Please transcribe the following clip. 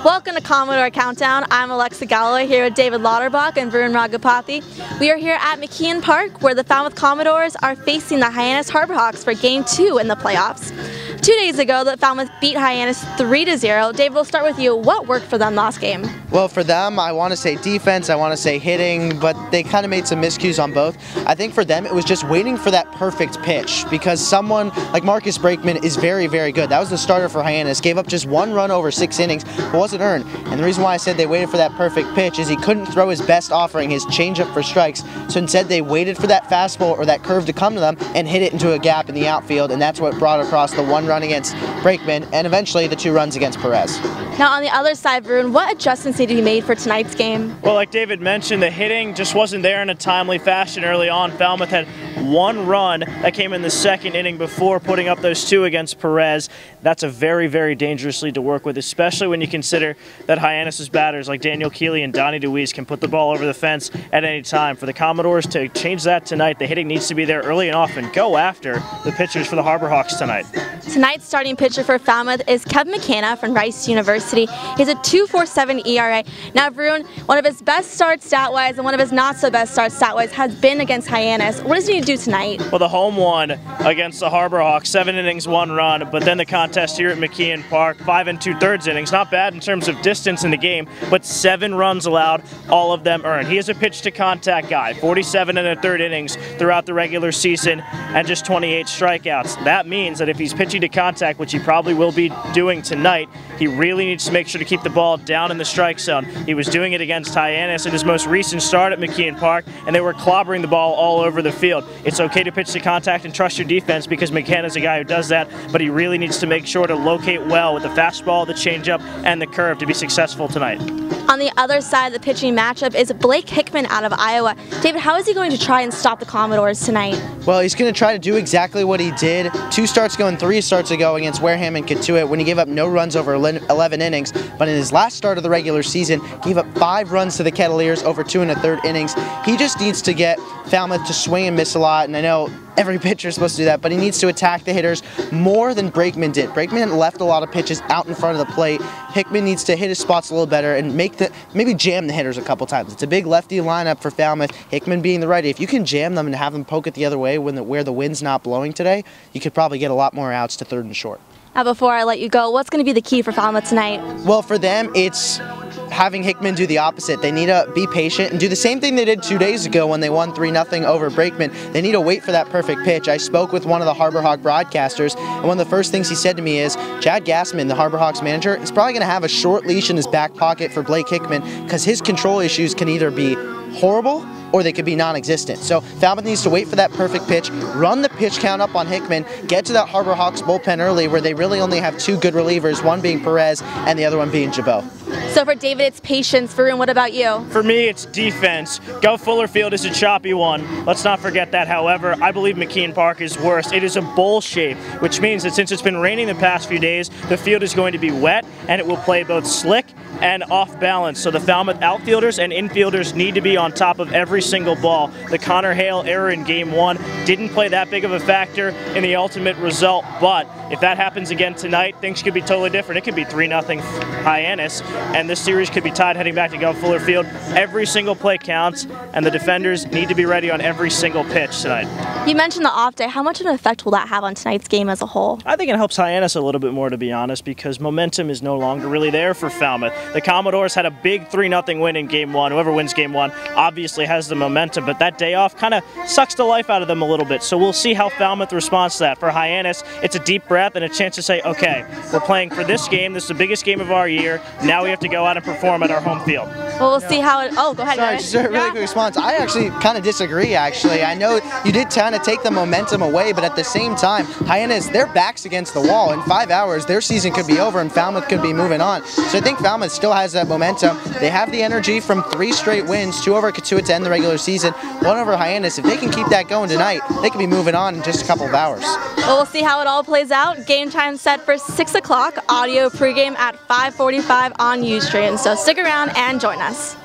Welcome to Commodore Countdown. I'm Alexa Galloway here with David Lauterbach and Varun Raghupathi. We are here at McKeon Park where the Falmouth Commodores are facing the Hyannis Harborhawks for Game 2 in the playoffs. 2 days ago, the Falmouth beat Hyannis 3-0. David, we'll start with you. What worked for them last game? Well, for them, I want to say defense, I want to say hitting, but they kind of made some miscues on both. I think for them, it was just waiting for that perfect pitch because someone like Marcus Brakeman is very, very good. That was the starter for Hyannis. Gave up just 1 run over 6 innings, but wasn't earned. And the reason why I said they waited for that perfect pitch is he couldn't throw his best offering, his changeup for strikes. So instead, they waited for that fastball or that curve to come to them and hit it into a gap in the outfield, and that's what brought across the 1 run against Brakeman and eventually the 2 runs against Perez. Now on the other side, Varun, what adjustments need to be made for tonight's game? Well, like David mentioned, the hitting just wasn't there in a timely fashion early on. Falmouth had 1 run that came in the 2nd inning before putting up those 2 against Perez. That's a very, very dangerous lead to work with, especially when you consider that Hyannis' batters like Daniel Keeley and Donnie DeWeese can put the ball over the fence at any time. For the Commodores to change that tonight, the hitting needs to be there early and often. Go after the pitchers for the Harborhawks tonight. Tonight's starting pitcher for Falmouth is Kevin McKenna from Rice University. He's a 2.47 ERA. Now, Varun, one of his best starts stat-wise and one of his not-so-best starts stat-wise has been against Hyannis. What does he need to do tonight? Well, the home one against the Harborhawks, 7 innings, 1 run, but then the contest here at McKeon Park, 5 2/3 innings. Not bad in terms of distance in the game, but 7 runs allowed, all of them earned. He is a pitch-to-contact guy, 47 1/3 innings throughout the regular season and just 28 strikeouts. That means that if he's pitching to contact, which he probably will be doing tonight, he really needs to make sure to keep the ball down in the strike zone. He was doing it against Hyannis in his most recent start at McKeon Park, and they were clobbering the ball all over the field. It's okay to pitch to contact and trust your defense because McKenna's a guy who does that, but he really needs to make sure to locate well with the fastball, the changeup, and the curve to be successful tonight. On the other side of the pitching matchup is Blake Hickman out of Iowa. David, how is he going to try and stop the Commodores tonight? Well, he's going to try to do exactly what he did 2 starts ago and 3 starts ago against Wareham and Katuitt when he gave up no runs over 11 innings, but in his last start of the regular season, gave up 5 runs to the Kettleers over 2 1/3 innings. He just needs to get Falmouth to swing and miss a lot, and I know every pitcher is supposed to do that, but he needs to attack the hitters more than Brakeman did. Brakeman left a lot of pitches out in front of the plate. Hickman needs to hit his spots a little better and maybe jam the hitters a couple times. It's a big lefty lineup for Falmouth, Hickman being the righty. If you can jam them and have them poke it the other way where the wind's not blowing today, you could probably get a lot more outs to 3rd and short. Now before I let you go, what's going to be the key for Falmouth tonight? Well, for them, it's having Hickman do the opposite. They need to be patient and do the same thing they did 2 days ago when they won 3-0 over Brakeman. They need to wait for that perfect pitch. I spoke with one of the Harborhawk broadcasters, and one of the first things he said to me is, Chad Gassman, the Harborhawks manager, is probably going to have a short leash in his back pocket for Blake Hickman because his control issues can either be horrible or they could be non-existent. So Falmouth needs to wait for that perfect pitch, run the pitch count up on Hickman, get to that Harborhawks bullpen early where they really only have 2 good relievers, one being Perez and the other one being Jabot. So for David, it's patience. Varun, what about you? For me, it's defense. Go Fuller Field is a choppy one. Let's not forget that. However, I believe McKeon Park is worse. It is a bowl shape, which means that since it's been raining the past few days, the field is going to be wet and it will play both slick and off balance. So the Falmouth outfielders and infielders need to be on top of every single ball. The Connor Hale error in Game 1 didn't play that big of a factor in the ultimate result, but if that happens again tonight, things could be totally different. It could be 3-0 Hyannis, and this series could be tied heading back to Go Fuller Field. Every single play counts, and the defenders need to be ready on every single pitch tonight. You mentioned the off day. How much of an effect will that have on tonight's game as a whole? I think it helps Hyannis a little bit more, to be honest, because momentum is no longer really there for Falmouth. The Commodores had a big 3-0 win in Game 1. Whoever wins Game 1 obviously has the momentum, but that day off kind of sucks the life out of them a little bit. So we'll see how Falmouth responds to that. For Hyannis, it's a deep breath and a chance to say, okay, we're playing for this game. This is the biggest game of our year. Now we have to go out and perform at our home field. Well, we'll see how it... Oh, go ahead. Sorry, just a really quick response. I actually kind of disagree, actually. I know you did kind of take the momentum away, but at the same time, Hyannis, their back's against the wall. In 5 hours, their season could be over and Falmouth could be moving on. So I think Falmouth still has that momentum. They have the energy from 3 straight wins, 2 over Katuitt to end the regular season, 1 over Hyannis. If they can keep that going tonight, they could be moving on in just a couple of hours. Well, we'll see how it all plays out. Game time set for 6 o'clock, audio pregame at 5:45 on Ustream. So stick around and join us.